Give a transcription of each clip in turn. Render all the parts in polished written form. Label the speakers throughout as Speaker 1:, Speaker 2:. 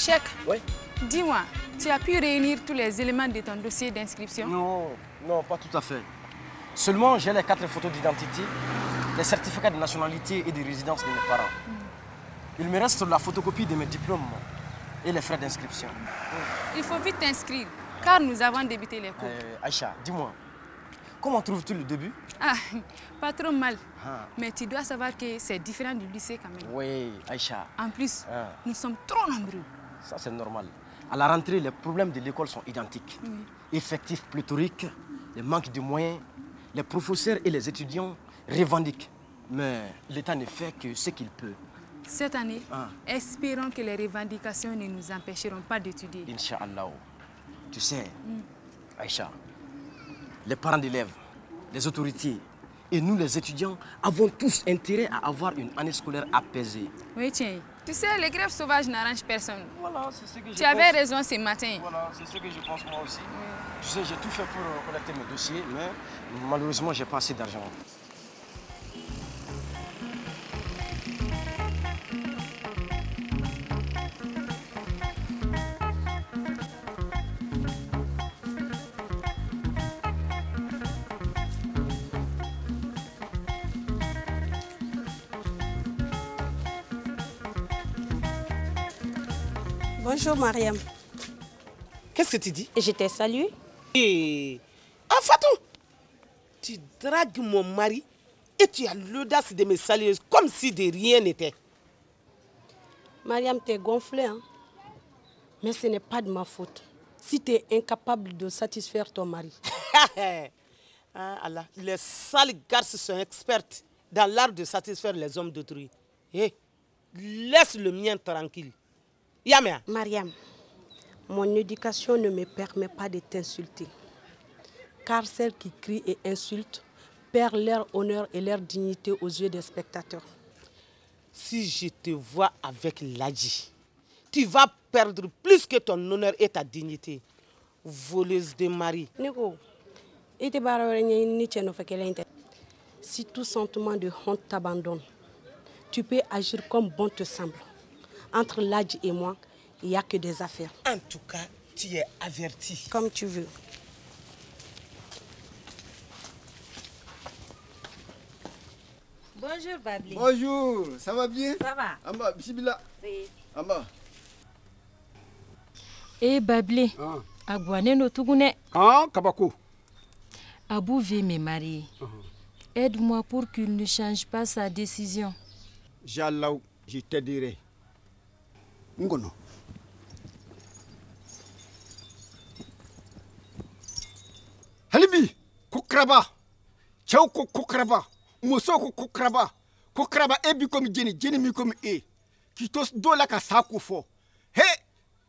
Speaker 1: Cheikh,
Speaker 2: Oui.
Speaker 1: dis-moi, tu as pu réunir tous les éléments de ton dossier d'inscription?
Speaker 2: Non, non, pas tout à fait. Seulement, j'ai les 4 photos d'identité, les certificats de nationalité et de résidence de mes parents. Il me reste la photocopie de mes diplômes et les frais d'inscription.
Speaker 1: Il faut vite t'inscrire, car nous avons débuté les cours.
Speaker 2: Aïcha, dis-moi, comment trouves-tu le début?
Speaker 1: Ah, pas trop mal.
Speaker 2: Ah.
Speaker 1: Mais tu dois savoir que c'est différent du lycée quand même.
Speaker 2: Oui, Aïcha.
Speaker 1: En plus,
Speaker 2: Ah.
Speaker 1: nous sommes trop nombreux.
Speaker 2: Ça, c'est normal. À la rentrée, les problèmes de l'école sont identiques. Effectifs pléthoriques, le manque de moyens, les professeurs et les étudiants revendiquent. Mais l'État ne fait que ce qu'il peut.
Speaker 1: Cette année,
Speaker 2: Ah.
Speaker 1: espérons que les revendications ne nous empêcheront pas d'étudier.
Speaker 2: Inch'Allah. Tu sais, Aïcha, les parents d'élèves, les autorités et nous, les étudiants, avons tous intérêt à avoir une année scolaire apaisée.
Speaker 1: Oui, tiens. Tu sais, les grèves sauvages n'arrangent personne.
Speaker 2: Voilà, c'est ce que je pense.
Speaker 1: Tu avais raison ce matin.
Speaker 2: Voilà, c'est ce que je pense moi aussi. Tu sais, j'ai tout fait pour collecter mes dossiers, mais malheureusement, j'ai pas assez d'argent.
Speaker 3: Bonjour Mariam.
Speaker 4: Qu'est-ce que tu dis?
Speaker 3: Je t'ai salué.
Speaker 4: Ah Fatou, tu dragues mon mari et tu as l'audace de me saluer comme si de rien n'était.
Speaker 3: Mariam, t'es gonflée, hein? Mais ce n'est pas de ma faute. Si tu es incapable de satisfaire ton mari.
Speaker 4: Ah, Allah, les sales garces sont expertes dans l'art de satisfaire les hommes d'autrui. Laisse le mien tranquille. Yamea.
Speaker 3: Mariam, mon éducation ne me permet pas de t'insulter. Car celles qui crient et insultent perdent leur honneur et leur dignité aux yeux des spectateurs.
Speaker 4: Si je te vois avec Ladji, tu vas perdre plus que ton honneur et ta dignité. Voleuse de mari.
Speaker 3: Nico, si tout sentiment de honte t'abandonne, tu peux agir comme bon te semble. Entre Ladji et moi, il n'y a que des affaires.
Speaker 4: En tout cas, tu es averti.
Speaker 3: Comme tu veux.
Speaker 5: Bonjour Babli.
Speaker 6: Bonjour, ça va bien?
Speaker 5: Ça va?
Speaker 6: Amba, bismillah.
Speaker 5: Oui.
Speaker 6: Amba.
Speaker 7: Eh Babli, Agouane no Tugune.
Speaker 6: Ah, Kabako.
Speaker 7: Abou veut me marier. Aide-moi pour qu'il ne change pas sa décision.
Speaker 6: J'allah, je t'aiderai. Ngono. Halibi, Kokraba. Chauko Kokraba. Mosoko Kokraba. Kokraba ebi comme Jenny, Jenny mi comme e. Kitos do la ka saku fo. He,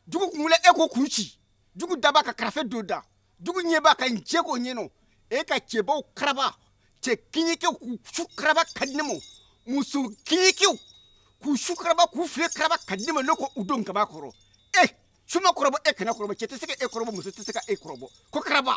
Speaker 6: dugu kumule eko kunchi. Dugu daba ka krafe doda. Dugu nyeba ka njeko nyeno. E ka chebo kraba. Che kinyike ku shukraba kadnemo. Musu kinyike ku shukraba ku fle kraba kadnemo loko udon kaba koro. Shuma korobo ekena korobo chete seka e korobo musu seka e korobo. Ko kraba.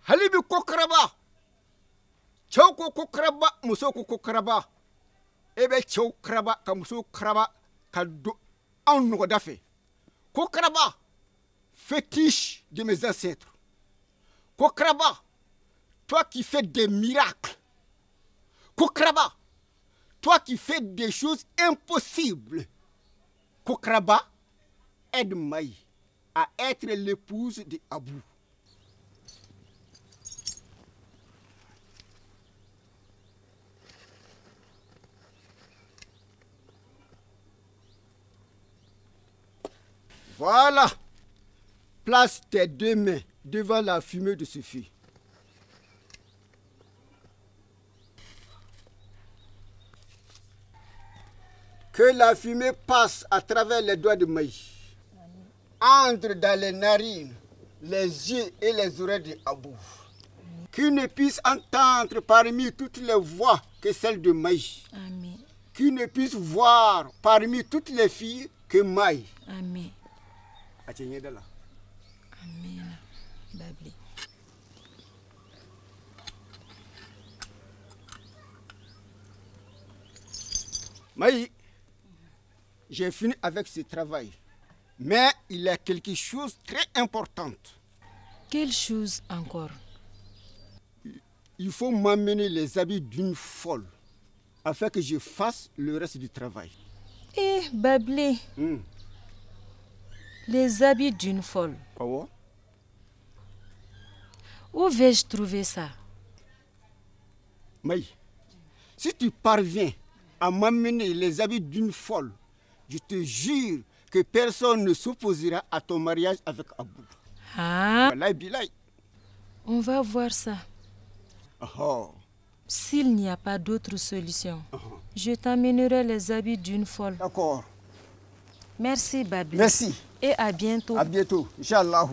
Speaker 6: Halibi Kokraba. Chauko Kokraba, Musoko Kokraba. Ebe Chokraba, Kamuso Kraba, Kado Anno Dafe. Kokraba, fétiche de mes ancêtres. Kokraba, toi qui fais des miracles. Kokraba, toi qui fais des choses impossibles. Kokraba, aide-moi à être l'épouse de Abou. Voilà. Place tes 2 mains devant la fumée de ce feu. Que la fumée passe à travers les doigts de maïs. Entre dans les narines, les yeux et les oreilles de Abou. Qu'il ne puisse entendre parmi toutes les voix que celle de Maï.
Speaker 7: Amen.
Speaker 6: Qu'il ne puisse voir parmi toutes les filles que Maï.
Speaker 7: Amen.
Speaker 6: Amen.
Speaker 7: Amen. Babli.
Speaker 6: Maï, j'ai fini avec ce travail. Mais il y a quelque chose de très important.
Speaker 7: Quelle chose encore?
Speaker 6: Il faut m'amener les habits d'une folle afin que je fasse le reste du travail.
Speaker 7: Eh, Bablé, les habits d'une folle.
Speaker 6: Oh.
Speaker 7: Où vais-je trouver ça?
Speaker 6: Maï, si tu parviens à m'amener les habits d'une folle, je te jure que personne ne s'opposera à ton mariage avec Abou.
Speaker 7: Ah,
Speaker 6: Wallahi billahi.
Speaker 7: on va voir ça.
Speaker 6: Oh.
Speaker 7: S'il n'y a pas d'autre solution, je t'amènerai les habits d'une folle.
Speaker 6: D'accord.
Speaker 7: Merci, Bablé.
Speaker 6: Merci.
Speaker 7: Et à bientôt.
Speaker 6: À bientôt, Inch'Allah.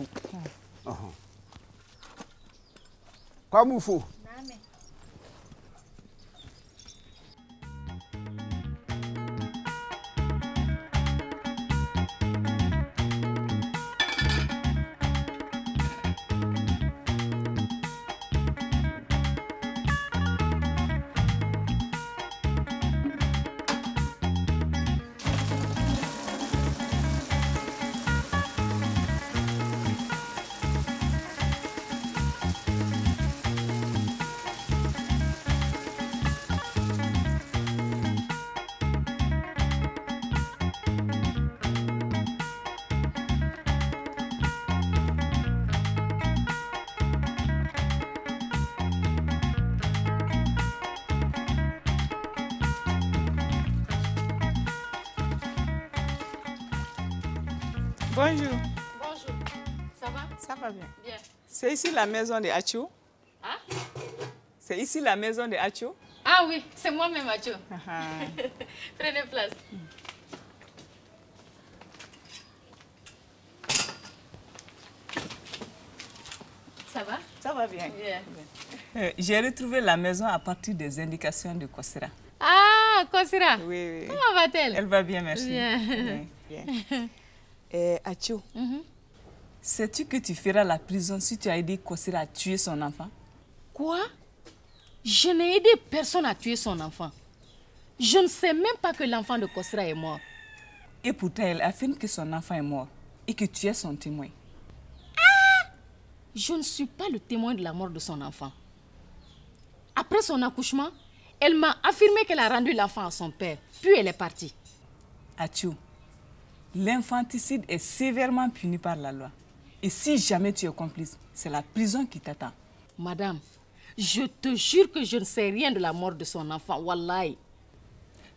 Speaker 6: Comme il faut.
Speaker 5: Bonjour.
Speaker 1: Bonjour. Ça va?
Speaker 5: Ça va bien.
Speaker 1: Bien.
Speaker 5: C'est ici la maison de Achou?
Speaker 1: Hein?
Speaker 5: C'est ici la maison de Achou?
Speaker 1: Ah oui, c'est moi-même, Mathieu.
Speaker 5: Ah.
Speaker 1: Prenez place. Ça va?
Speaker 5: Ça va bien.
Speaker 1: Bien.
Speaker 5: J'ai retrouvé la maison à partir des indications de Kosira.
Speaker 1: Ah, Kosira.
Speaker 5: Oui, oui.
Speaker 1: Comment va-t-elle?
Speaker 5: Elle va bien, merci.
Speaker 1: Bien.
Speaker 5: Bien. Achou,
Speaker 1: Mhm.
Speaker 5: sais-tu que tu feras la prison si tu as aidé Kosira à tuer son enfant?
Speaker 1: Quoi? Je n'ai aidé personne à tuer son enfant. Je ne sais même pas que l'enfant de Kosira est mort.
Speaker 5: Et pourtant, elle affirme que son enfant est mort et que tu es son témoin.
Speaker 1: Je ne suis pas le témoin de la mort de son enfant. Après son accouchement, elle m'a affirmé qu'elle a rendu l'enfant à son père, puis elle est partie.
Speaker 5: Achou, l'infanticide est sévèrement puni par la loi. Et si jamais tu es complice, c'est la prison qui t'attend.
Speaker 1: Madame, je te jure que je ne sais rien de la mort de son enfant, wallahi.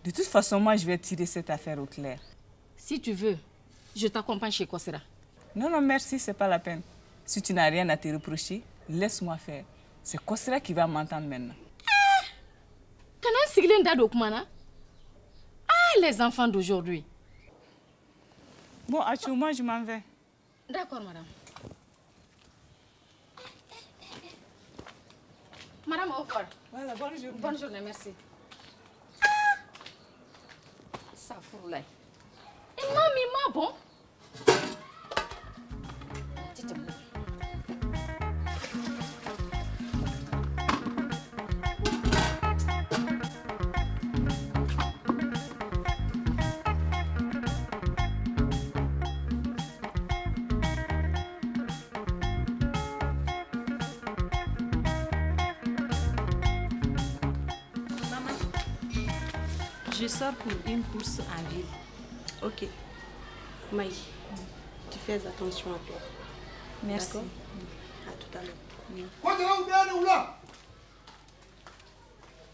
Speaker 5: De toute façon, moi, je vais tirer cette affaire au clair.
Speaker 1: Si tu veux, je t'accompagne chez Kosira.
Speaker 5: Non, non, merci, c'est pas la peine. Si tu n'as rien à te reprocher, laisse-moi faire. C'est Kosira qui va m'entendre maintenant.
Speaker 1: Kana siglen da dokumana? Ah, les enfants d'aujourd'hui.
Speaker 5: Bon, Achou, moi, je m'en vais.
Speaker 1: D'accord, madame. Madame, au revoir.
Speaker 5: Voilà, bonne journée.
Speaker 1: Bonne journée, merci. Ça fout là. Et mamie, bon. Dites-moi.
Speaker 3: Je sors pour une course en ville.
Speaker 7: Ok,
Speaker 3: Maï, tu fais attention à toi.
Speaker 7: merci.
Speaker 3: D'accord? À tout à l'heure.
Speaker 6: Kojala ubiyani ula.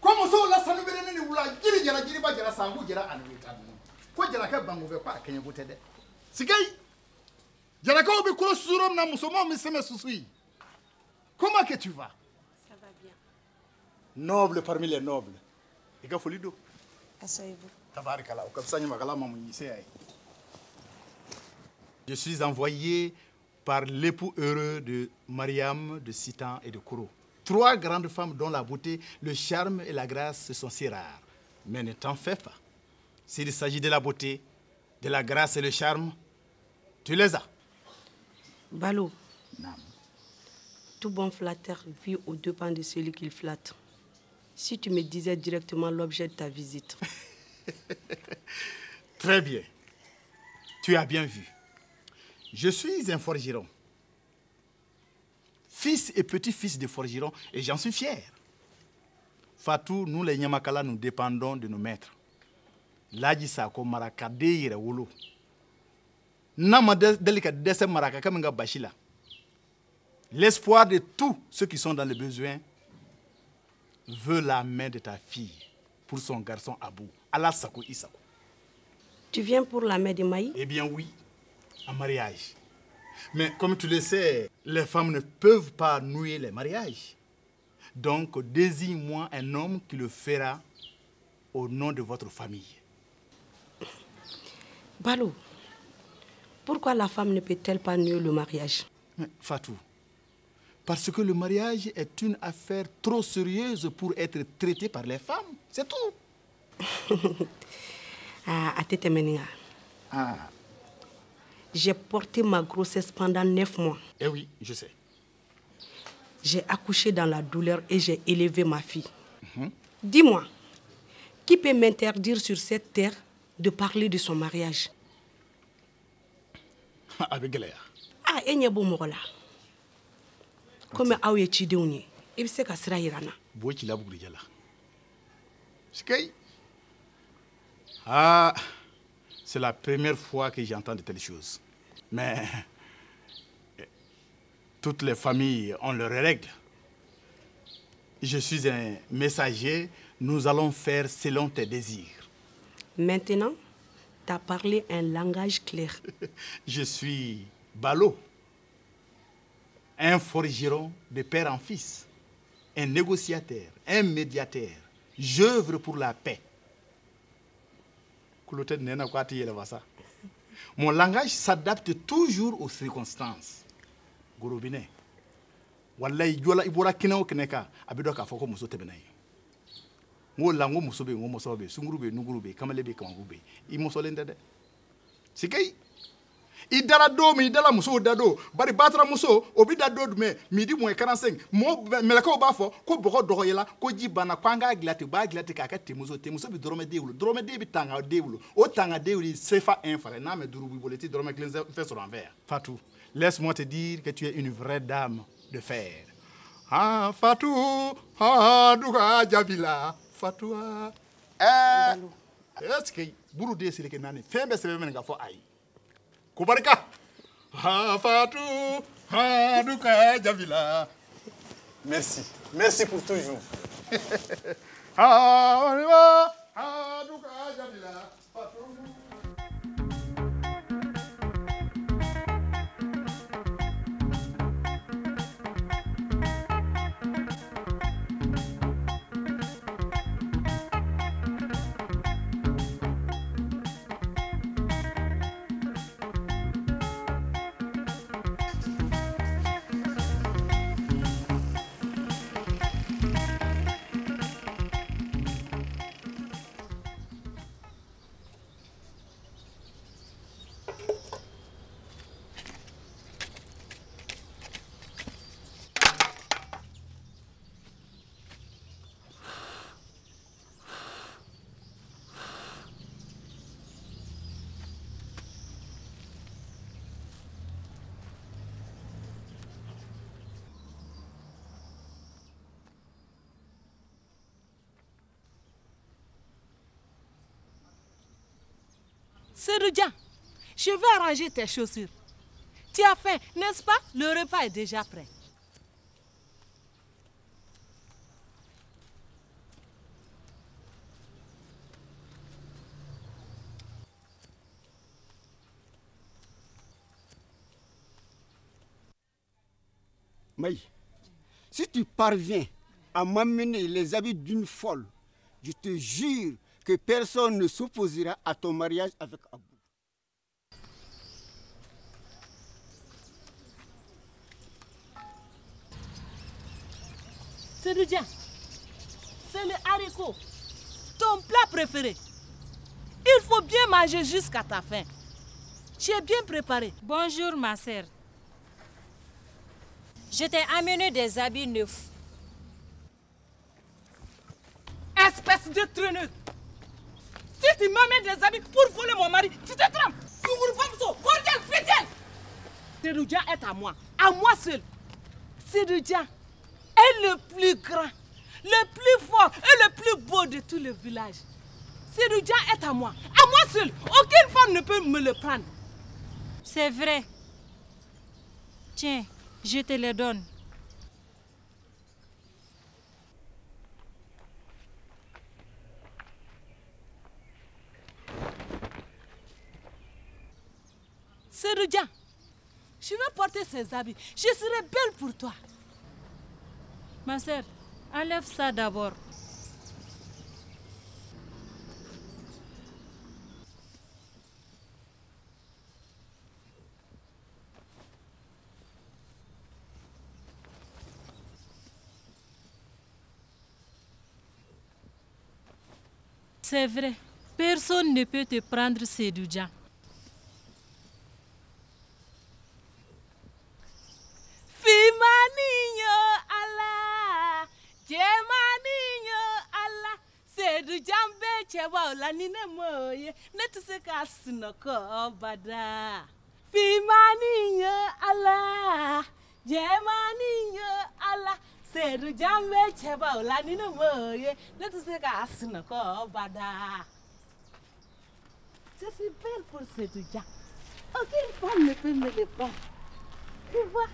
Speaker 6: Komo so la sanu bere ni ula jiri jara jiri ba jara sangu jara anu tabu. Ko jara ka bangu be kwa kenye botede. Sigai. Jara ka obi kulo surom na musomo mi seme susui. Comment que tu vas?
Speaker 3: Ça va bien.
Speaker 6: Noble parmi les nobles. Ika folido.
Speaker 3: Asseyez-vous.
Speaker 6: Tabarikala, ukabsanya makala mamu yisei. Je suis envoyé par l'époux heureux de Mariam, de Sitan et de Kouro.
Speaker 8: 3 grandes femmes dont la beauté, le charme et la grâce sont si rares. Mais ne t'en fais pas. S'il s'agit de la beauté, de la grâce et le charme, tu les as.
Speaker 3: Balo,
Speaker 8: Non.
Speaker 3: tout bon flatteur vit aux dépens de celui qu'il flatte. Si tu me disais directement l'objet de ta visite.
Speaker 8: Très bien. Tu as bien vu. Je suis un forgeron. Fils et petit-fils de forgeron, et j'en suis fier. Fatou, nous les Nyamakala, nous dépendons de nos maîtres. Laji Sako Maraka Deire Wolo. Nama Delika Desse Maraka Kamenga Bachila. L'espoir de tous ceux qui sont dans le besoin veut la main de ta fille pour son garçon Abou. Allah Sako Isako.
Speaker 3: Tu viens pour la main de Maï?
Speaker 8: Eh bien oui, en mariage. Mais comme tu le sais, les femmes ne peuvent pas nouer les mariages. Donc désigne-moi un homme qui le fera au nom de votre famille.
Speaker 3: Balo, pourquoi la femme ne peut-elle pas nouer le mariage?
Speaker 8: Mais Fatou, parce que le mariage est une affaire trop sérieuse pour être traitée par les femmes. C'est tout.
Speaker 3: Atete Meninga.
Speaker 8: Ah,
Speaker 3: J'ai porté ma grossesse pendant 9 mois.
Speaker 8: eh oui, je sais.
Speaker 3: J'ai accouché dans la douleur et j'ai élevé ma fille. Dis-moi, qui peut m'interdire sur cette terre de parler de son mariage?
Speaker 8: Avec Galéa.
Speaker 3: Ah, enye bo mogola. Comme awe chideunye, ibse kasira irana.
Speaker 8: Boki la bugri jala. Skay. Ah, c'est la première fois que j'entends de telles choses. Mais toutes les familles ont leurs règles. Je suis un messager, nous allons faire selon tes désirs.
Speaker 3: Maintenant, tu as parlé un langage clair.
Speaker 8: Je suis Balo, un forgeron de père en fils, un négociateur, un médiateur. J'œuvre pour la paix. Mon langage s'adapte toujours aux circonstances. Gorobine. Wallahi jola ibora kinao kineka abido ka foko muso tebenai. Ngo lango muso be ngo muso be sunguru be nuguru be kamale be kamangu be. I muso lende de. Sikay. I dala do mi dala muso dado bari batra muso obi dado dume midi mo 45 mo melaka obafo ko boko dogo yela ko jibana kwanga glate ba glate ka te muso bi drome de bi tanga dewulo o tanga dewuli sefa infare na me duru bi boleti drome cleanse fait sur envers. Fatou, laisse-moi te dire que tu es une vraie dame de fer. Ah Fatou, ah duka jabila Fatou. Est-ce que buru de sile ke nani fembe sebe men ga fo ay. Kubarika. Ha Fatou, ha duka javila. Merci. Merci pour toujours. Ha duka javila. Fatou.
Speaker 9: Seydou, je vais arranger tes chaussures. Tu as faim, n'est-ce pas? Le repas est déjà prêt.
Speaker 6: Maï, si tu parviens à m'amener les habits d'une folle, je te jure que personne ne s'opposera à ton mariage avec Abou.
Speaker 9: Seydou, c'est le haricot, ton plat préféré. Il faut bien manger jusqu'à ta faim. Tu es bien préparé.
Speaker 7: Bonjour ma sœur. Je t'ai amené des habits neufs.
Speaker 9: Espèce de traîneuse. Si tu m'amènes des habits pour voler mon mari, tu te trompes. Seydou est à moi seul. Seydou est le plus grand, le plus fort et le plus beau de tout le village. Seydou est à moi seul. Aucune femme ne peut me le prendre.
Speaker 7: C'est vrai. Tiens, je te le donne.
Speaker 9: Seydou, je vais porter ces habits. Je serai belle pour toi.
Speaker 7: Ma sœur, enlève ça d'abord. C'est vrai, personne ne peut te prendre Seydou.
Speaker 9: La nine moye net se kasno ko bada Fimani ala Jemani ala Seydou jambe cheba la nine moye net se kasno ko bada. Je suis belle pour Seydou. Aucune femme ne peut me le prendre. Tu vois?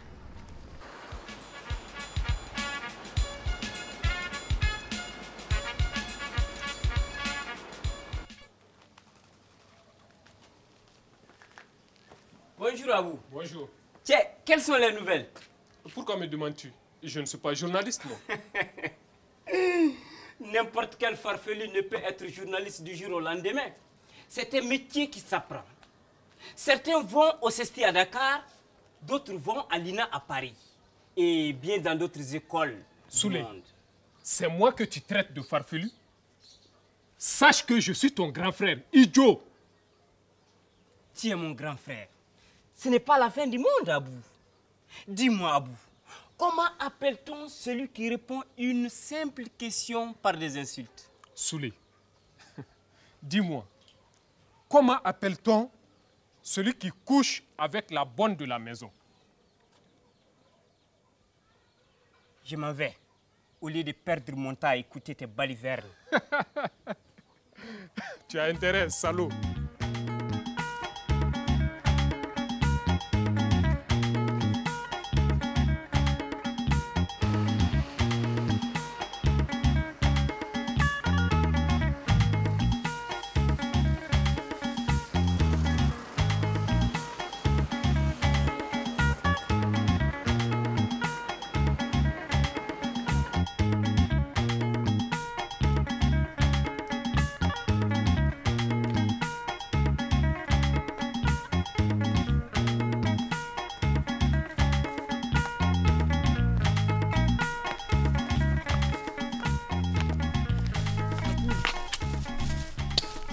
Speaker 10: Bonjour à vous.
Speaker 11: Bonjour.
Speaker 10: Tiens, quelles sont les nouvelles?
Speaker 11: Pourquoi me demandes-tu? Je ne suis pas journaliste, moi.
Speaker 10: N'importe quel farfelu ne peut être journaliste du jour au lendemain. C'est un métier qui s'apprend. Certains vont au CESTI à Dakar, d'autres vont à l'INA à Paris. Et bien dans d'autres écoles
Speaker 11: Souley,
Speaker 10: du monde.
Speaker 11: c'est moi que tu traites de farfelu? Sache que je suis ton grand frère, idiot.
Speaker 10: Tu es mon grand frère. Ce n'est pas la fin du monde, Abou. Dis-moi, Abou, comment appelle-t-on celui qui répond une simple question par des insultes?
Speaker 11: Souley, dis-moi, comment appelle-t-on celui qui couche avec la bonne de la maison?
Speaker 10: Je m'en vais, au lieu de perdre mon temps à écouter tes balivernes.
Speaker 11: Tu as intérêt, salaud.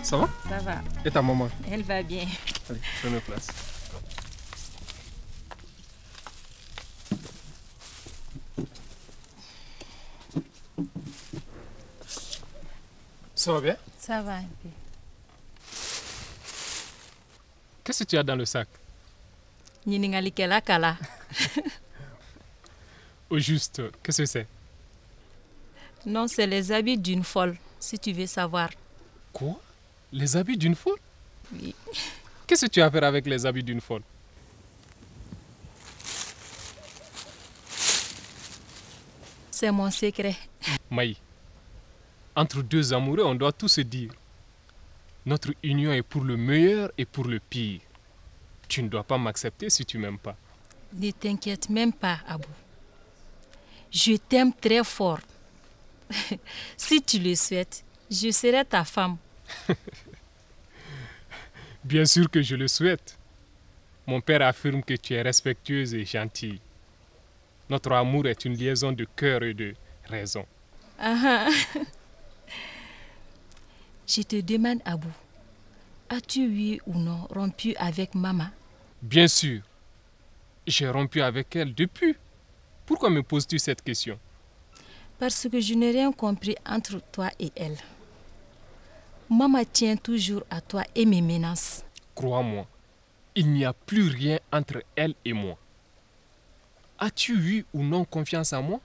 Speaker 11: Ça va?
Speaker 7: Ça va.
Speaker 11: Et ta maman?
Speaker 7: Elle va bien.
Speaker 11: Allez, prenez place. Ça va bien?
Speaker 7: Ça va un peu.
Speaker 11: Qu'est-ce que tu as dans le sac?
Speaker 7: Niningali kela kala.
Speaker 11: Au juste, qu'est-ce que c'est?
Speaker 7: Non, c'est les habits d'une folle, si tu veux savoir.
Speaker 11: Quoi? Les habits d'une folle?
Speaker 7: Oui.
Speaker 11: Qu'est-ce que tu as à faire avec les habits d'une folle?
Speaker 7: C'est mon secret.
Speaker 11: Maï, entre deux amoureux, on doit tout se dire. Notre union est pour le meilleur et pour le pire. Tu ne dois pas m'accepter si tu m'aimes pas.
Speaker 7: Ne t'inquiète même pas, Abou. Je t'aime très fort. Si tu le souhaites, je serai ta femme.
Speaker 11: Bien sûr que je le souhaite. Mon père affirme que tu es respectueuse et gentille. Notre amour est une liaison de cœur et de raison.
Speaker 7: Je te demande, Abou, as-tu oui ou non rompu avec maman?
Speaker 11: Bien sûr. J'ai rompu avec elle depuis. Pourquoi me poses-tu cette question?
Speaker 7: Parce que je n'ai rien compris entre toi et elle. Maman tient toujours à toi et me menace.
Speaker 11: Crois-moi, il n'y a plus rien entre elle et moi. As-tu eu ou non confiance en moi?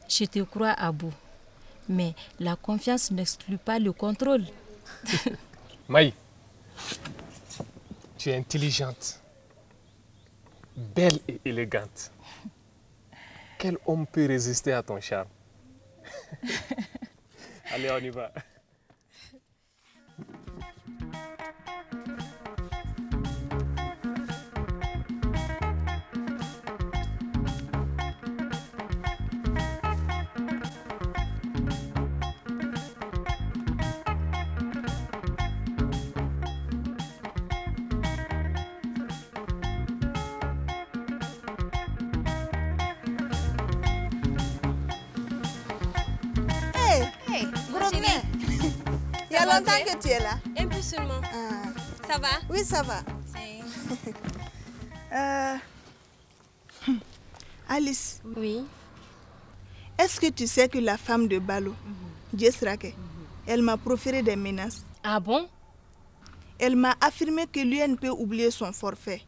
Speaker 7: Je te crois, Abou. Mais la confiance n'exclut pas le contrôle.
Speaker 11: Maï, tu es intelligente, belle et élégante. Quel homme peut résister à ton charme? Allez, on y va.
Speaker 12: Il y a longtemps que tu es là.
Speaker 13: Un peu seulement. Ça va?
Speaker 12: Oui, ça va. Alice.
Speaker 13: Oui.
Speaker 12: Est-ce que tu sais que la femme de Balo, Jesrake, elle m'a proféré des menaces?
Speaker 13: Ah bon?
Speaker 12: Elle m'a affirmé que l'UN peut oublier son forfait,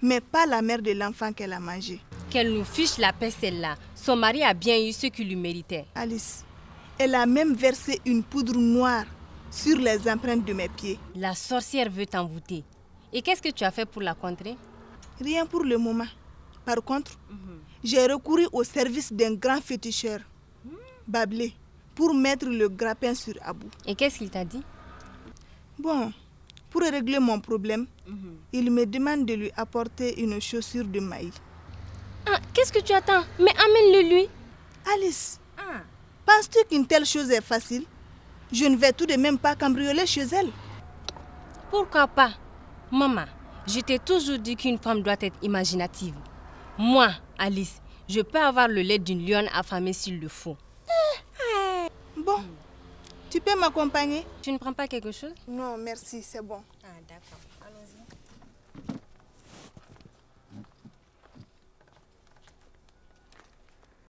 Speaker 12: mais pas la mère de l'enfant qu'elle a mangé.
Speaker 13: Qu'elle nous fiche la paix celle-là. Son mari a bien eu ce qu'il lui méritait.
Speaker 12: Alice, elle a même versé une poudre noire sur les empreintes de mes pieds.
Speaker 13: La sorcière veut t'envoûter. Et qu'est-ce que tu as fait pour la contrer?
Speaker 12: Rien pour le moment. Par contre, j'ai recouru au service d'un grand féticheur, Bablé, pour mettre le grappin sur Abou.
Speaker 13: Et qu'est-ce qu'il t'a dit?
Speaker 12: Bon, pour régler mon problème, il me demande de lui apporter une chaussure de maïs.
Speaker 13: Ah, qu'est-ce que tu attends? Mais amène-le lui.
Speaker 12: Alice, penses-tu qu'une telle chose est facile? Je ne vais tout de même pas cambrioler chez elle.
Speaker 13: Pourquoi pas? Maman, je t'ai toujours dit qu'une femme doit être imaginative. Moi, Alice, je peux avoir le lait d'une lionne affamée s'il le faut.
Speaker 12: Bon, tu peux m'accompagner?
Speaker 13: Tu ne prends pas quelque chose?
Speaker 12: Non, merci, c'est bon.
Speaker 13: Ah, d'accord.